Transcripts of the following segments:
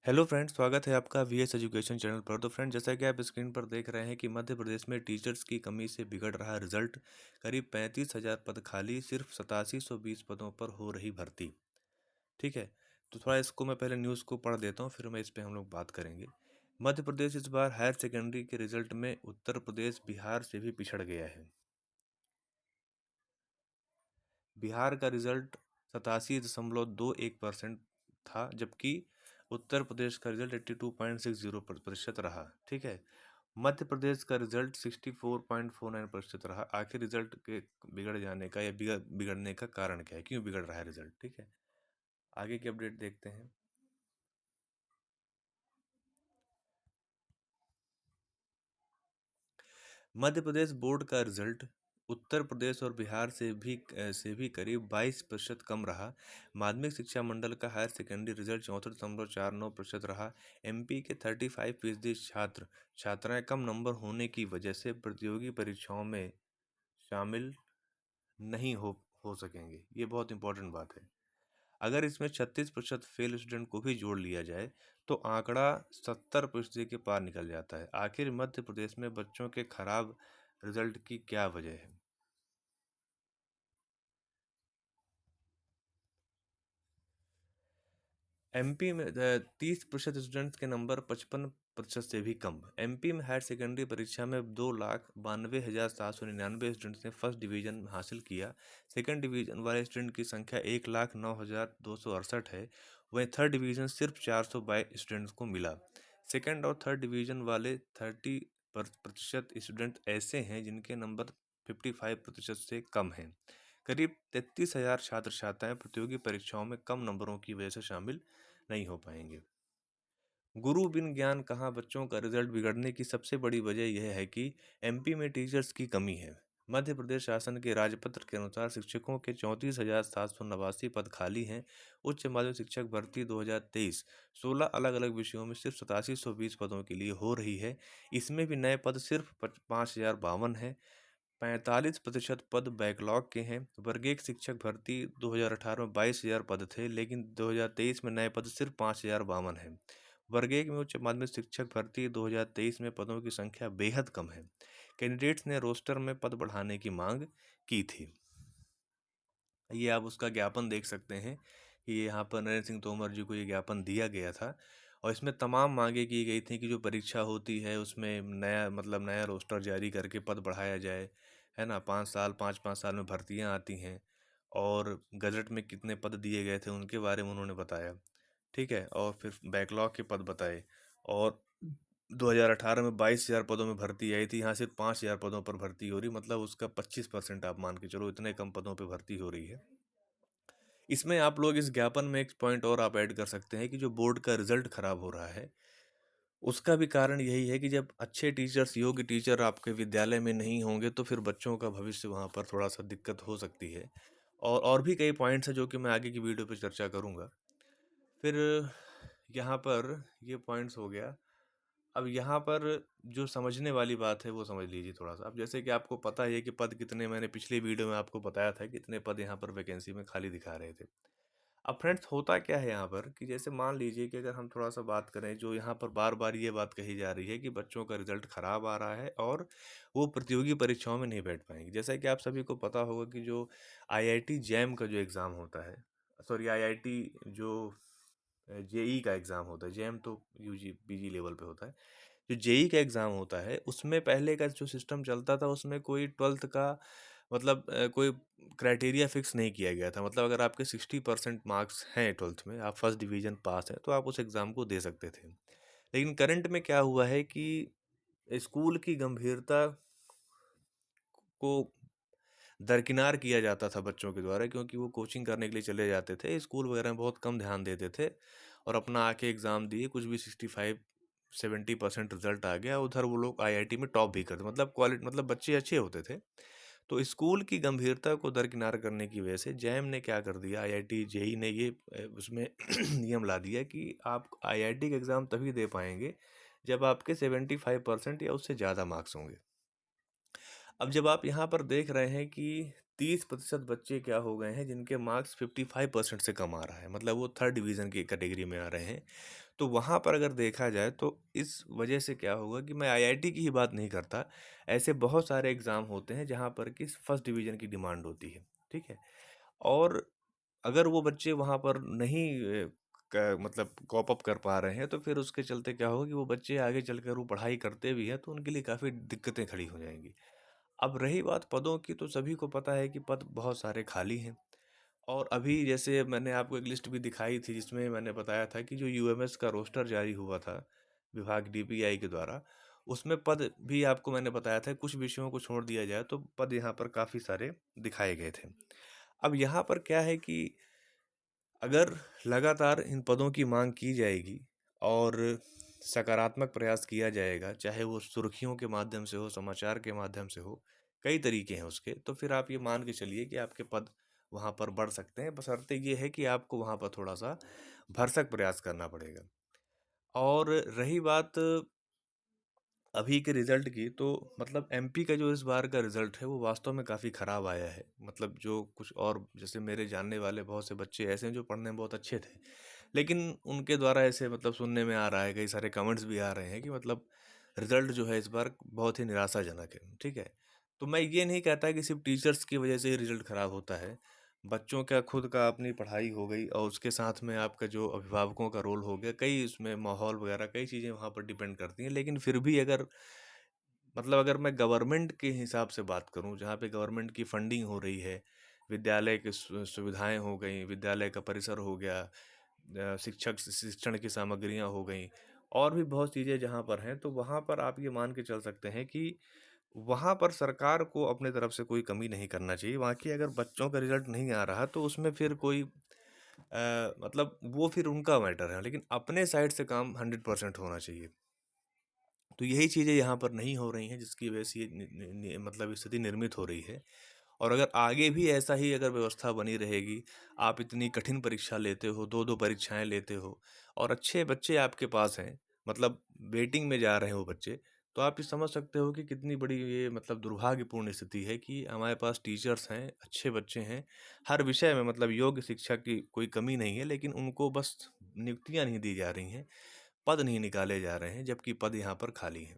Hello friends, स्वागत है आपका वीएस एजुकेशन चैनल पर। तो फ्रेंड, जैसा कि आप स्क्रीन पर देख रहे हैं कि मध्य प्रदेश में टीचर्स की कमी से बिगड़ रहा रिजल्ट। करीब 35,000 पद खाली, सिर्फ 8720 पदों पर हो रही भर्ती। ठीक है, तो थोड़ा इसको मैं पहले न्यूज़ को पढ़ देता हूँ, फिर मैं इस पे हम लोग बात करेंगे। मध्य प्रदेश इस बार हायर सेकेंडरी के रिजल्ट में उत्तर प्रदेश बिहार से भी पिछड़ गया है। बिहार का रिजल्ट 87.21% था, जबकि उत्तर प्रदेश का रिजल्ट 82.60% रहा। ठीक है, मध्य प्रदेश का रिजल्ट 64.49% रहा। आखिर रिजल्ट के बिगड़ जाने का या बिगड़ने का कारण क्या है, क्यों बिगड़ रहा है रिजल्ट? ठीक है, आगे की अपडेट देखते हैं। मध्य प्रदेश बोर्ड का रिजल्ट उत्तर प्रदेश और बिहार से भी करीब 22% कम रहा। माध्यमिक शिक्षा मंडल का हायर सेकेंडरी रिजल्ट 64.49% रहा। एमपी के 35% छात्र छात्राएं कम नंबर होने की वजह से प्रतियोगी परीक्षाओं में शामिल नहीं हो सकेंगे। ये बहुत इंपॉर्टेंट बात है। अगर इसमें 36% फेल स्टूडेंट को भी जोड़ लिया जाए तो आंकड़ा 70% के पार निकल जाता है। आखिर मध्य प्रदेश में बच्चों के खराब रिजल्ट की क्या वजह है? एमपी में 30% स्टूडेंट्स के नंबर 55% से भी कम। एमपी में हायर सेकेंडरी परीक्षा में 2,92,799 स्टूडेंट्स ने फर्स्ट डिवीजन हासिल किया। सेकंड डिवीजन वाले स्टूडेंट की संख्या 1,09,268 है। वहीं थर्ड डिवीजन सिर्फ 422 स्टूडेंट्स को मिला। सेकंड और थर्ड डिवीजन वाले 30% स्टूडेंट ऐसे हैं जिनके नंबर 55% से कम हैं। करीब 33,000 छात्र छात्राएं प्रतियोगी परीक्षाओं में कम नंबरों की वजह से शामिल नहीं हो पाएंगे। गुरु बिन ज्ञान कहाँ बच्चों का रिजल्ट बिगड़ने की सबसे बड़ी वजह यह है कि एमपी में टीचर्स की कमी है। मध्य प्रदेश शासन के राजपत्र के अनुसार शिक्षकों के 34,789 पद खाली हैं। उच्च माध्यमिक शिक्षक भर्ती 2023 16 अलग अलग विषयों में सिर्फ 8720 पदों के लिए हो रही है। इसमें भी नए पद सिर्फ 5,052 हैं। 45% पद बैकलॉग के हैं। वर्ग एक शिक्षक भर्ती 2018 में 22,000 पद थे, लेकिन 2023 में नए पद सिर्फ 5,052 हैं। वर्ग एक में उच्च माध्यमिक शिक्षक भर्ती 2023 में पदों की संख्या बेहद कम है। कैंडिडेट्स ने रोस्टर में पद बढ़ाने की मांग की थी। ये आप उसका ज्ञापन देख सकते हैं कि यहाँ पर नरेंद्र सिंह तोमर जी को ये ज्ञापन दिया गया था और इसमें तमाम मांगे की गई थी कि जो परीक्षा होती है उसमें नया रोस्टर जारी करके पद बढ़ाया जाए, है ना। 5 साल 5-5 साल में भर्तियां आती हैं और गजट में कितने पद दिए गए थे उनके बारे में उन्होंने बताया। ठीक है, और फिर बैकलॉग के पद बताए। और 2018 में 22,000 पदों में भर्ती आई थी, यहाँ सिर्फ 5,000 पदों पर भर्ती हो रही, मतलब उसका 25% आप मान के चलो, इतने कम पदों पर भर्ती हो रही है। इसमें आप लोग इस ज्ञापन में एक पॉइंट और आप ऐड कर सकते हैं कि जो बोर्ड का रिजल्ट खराब हो रहा है उसका भी कारण यही है कि जब अच्छे टीचर्स, योग्य टीचर आपके विद्यालय में नहीं होंगे तो फिर बच्चों का भविष्य वहाँ पर थोड़ा सा दिक्कत हो सकती है। और भी कई पॉइंट्स हैं जो कि मैं आगे की वीडियो पे चर्चा करूँगा। फिर यहाँ पर ये पॉइंट्स हो गया। अब यहाँ पर जो समझने वाली बात है वो समझ लीजिए थोड़ा सा। अब जैसे कि आपको पता है कि पद कितने, मैंने पिछली वीडियो में आपको बताया था कितने पद यहाँ पर वैकेंसी में खाली दिखा रहे थे। अब फ्रेंड्स, होता क्या है यहाँ पर कि जैसे मान लीजिए कि अगर हम थोड़ा सा बात करें, जो यहाँ पर बार बार ये बात कही जा रही है कि बच्चों का रिजल्ट खराब आ रहा है और वो प्रतियोगी परीक्षाओं में नहीं बैठ पाएंगे। जैसा कि आप सभी को पता होगा कि जो आईआईटी जैम का जो एग्ज़ाम होता है, सॉरी, आईआईटी जो जेई का एग्ज़ाम होता है, जैम तो यूजी पीजी लेवल पे होता है। जो जेई का एग्ज़ाम होता है उसमें पहले का जो सिस्टम चलता था उसमें कोई 12th का मतलब कोई क्राइटेरिया फिक्स नहीं किया गया था। मतलब अगर आपके 60% मार्क्स हैं 12th में, आप फर्स्ट डिवीज़न पास हैं, तो आप उस एग्ज़ाम को दे सकते थे। लेकिन करंट में क्या हुआ है कि स्कूल की गंभीरता को दरकिनार किया जाता था बच्चों के द्वारा, क्योंकि वो कोचिंग करने के लिए चले जाते थे, स्कूल वगैरह में बहुत कम ध्यान देते थे और अपना आके एग्ज़ाम दिए, कुछ भी 65-70% रिजल्ट आ गया, उधर वो लोग आईआईटी में टॉप भी करते, मतलब क्वालिटी, मतलब बच्चे अच्छे होते थे। तो स्कूल की गंभीरता को दरकिनार करने की वजह से जैम ने क्या कर दिया, आईआईटी जेई ने ये उसमें नियम ला दिया कि आप आईआईटी का एग्ज़ाम तभी दे पाएंगे जब आपके 75% या उससे ज़्यादा मार्क्स होंगे। अब जब आप यहाँ पर देख रहे हैं कि 30% बच्चे क्या हो गए हैं जिनके मार्क्स 55% से कम आ रहा है, मतलब वो थर्ड डिवीज़न की कैटेगरी में आ रहे हैं, तो वहाँ पर अगर देखा जाए तो इस वजह से क्या होगा कि मैं आईआईटी की ही बात नहीं करता, ऐसे बहुत सारे एग्ज़ाम होते हैं जहाँ पर कि फर्स्ट डिवीज़न की डिमांड होती है, ठीक है? और अगर वो बच्चे वहाँ पर नहीं मतलब कॉप अप कर पा रहे हैं, तो फिर उसके चलते क्या होगा कि वो बच्चे आगे चलकर वो पढ़ाई करते भी हैं तो उनके लिए काफ़ी दिक्कतें खड़ी हो जाएंगी। अब रही बात पदों की, तो सभी को पता है कि पद बहुत सारे खाली हैं। और अभी जैसे मैंने आपको एक लिस्ट भी दिखाई थी जिसमें मैंने बताया था कि जो यूएमएस का रोस्टर जारी हुआ था विभाग डीपीआई के द्वारा, उसमें पद भी आपको मैंने बताया था, कुछ विषयों को छोड़ दिया जाए तो पद यहाँ पर काफ़ी सारे दिखाए गए थे। अब यहाँ पर क्या है कि अगर लगातार इन पदों की मांग की जाएगी और सकारात्मक प्रयास किया जाएगा, चाहे वो सुर्खियों के माध्यम से हो, समाचार के माध्यम से हो, कई तरीके हैं उसके, तो फिर आप ये मान के चलिए कि आपके पद वहाँ पर बढ़ सकते हैं। बशर्ते ये है कि आपको वहाँ पर थोड़ा सा भरसक प्रयास करना पड़ेगा। और रही बात अभी के रिजल्ट की, तो मतलब एमपी का जो इस बार का रिजल्ट है वो वास्तव में काफ़ी ख़राब आया है। मतलब जो कुछ और जैसे मेरे जानने वाले बहुत से बच्चे ऐसे हैं जो पढ़ने में बहुत अच्छे थे, लेकिन उनके द्वारा ऐसे मतलब सुनने में आ रहा है, कई सारे कमेंट्स भी आ रहे हैं कि मतलब रिजल्ट जो है इस बार बहुत ही निराशाजनक है, ठीक है? तो मैं ये नहीं कहता कि सिर्फ टीचर्स की वजह से ही रिजल्ट ख़राब होता है। बच्चों का खुद का अपनी पढ़ाई हो गई और उसके साथ में आपका जो अभिभावकों का रोल हो गया, कई उसमें माहौल वगैरह कई चीज़ें वहाँ पर डिपेंड करती हैं। लेकिन फिर भी अगर मतलब अगर मैं गवर्नमेंट के हिसाब से बात करूं, जहाँ पे गवर्नमेंट की फंडिंग हो रही है, विद्यालय की सुविधाएं हो गई, विद्यालय का परिसर हो गया, शिक्षक शिक्षण की सामग्रियां हो गई, और भी बहुत चीज़ें जहाँ पर हैं, तो वहाँ पर आप ये मान के चल सकते हैं कि वहाँ पर सरकार को अपने तरफ से कोई कमी नहीं करना चाहिए। वहाँ की अगर बच्चों का रिजल्ट नहीं आ रहा तो उसमें फिर कोई मतलब वो फिर उनका मैटर है, लेकिन अपने साइड से काम 100% होना चाहिए। तो यही चीज़ें यहाँ पर नहीं हो रही हैं जिसकी वजह से ये मतलब स्थिति निर्मित हो रही है। और अगर आगे भी ऐसा ही अगर व्यवस्था बनी रहेगी, आप इतनी कठिन परीक्षा लेते हो, दो दो परीक्षाएं लेते हो और अच्छे बच्चे आपके पास हैं, मतलब वेटिंग में जा रहे हैं वो बच्चे, तो आप ये समझ सकते हो कि कितनी बड़ी ये मतलब दुर्भाग्यपूर्ण स्थिति है कि हमारे पास टीचर्स हैं, अच्छे बच्चे हैं, हर विषय में मतलब योग्य शिक्षा की कोई कमी नहीं है, लेकिन उनको बस नियुक्तियां नहीं दी जा रही हैं, पद नहीं निकाले जा रहे हैं, जबकि पद यहाँ पर खाली हैं।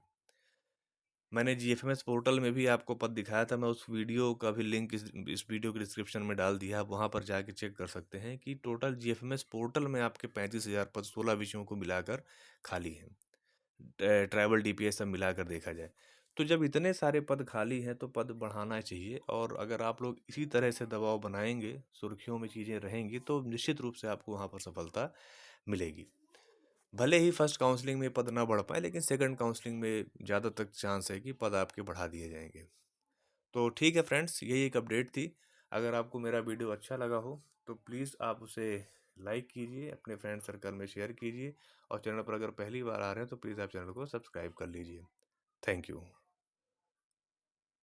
मैंने जीएफएमएस पोर्टल में भी आपको पद दिखाया था, मैं उस वीडियो का भी लिंक इस वीडियो के डिस्क्रिप्शन में डाल दिया, आप वहाँ पर जाके चेक कर सकते हैं कि टोटल जीएफएमएस पोर्टल में आपके 35,000 पद 16 विषयों को मिलाकर खाली हैं। ट्राइबल डीपीएस सब मिलाकर देखा जाए, तो जब इतने सारे पद खाली हैं तो पद बढ़ाना चाहिए। और अगर आप लोग इसी तरह से दबाव बनाएंगे, सुर्खियों में चीज़ें रहेंगी, तो निश्चित रूप से आपको वहाँ पर सफलता मिलेगी। भले ही फर्स्ट काउंसलिंग में पद ना बढ़ पाए, लेकिन सेकंड काउंसलिंग में ज़्यादा तक चांस है कि पद आपके बढ़ा दिए जाएंगे। तो ठीक है फ्रेंड्स, यही एक अपडेट थी। अगर आपको मेरा वीडियो अच्छा लगा हो तो प्लीज़ आप उसे लाइक कीजिए, अपने फ्रेंड सर्कल में शेयर कीजिए, और चैनल पर अगर पहली बार आ रहे हैं तो प्लीज़ आप चैनल को सब्सक्राइब कर लीजिए। Thank you.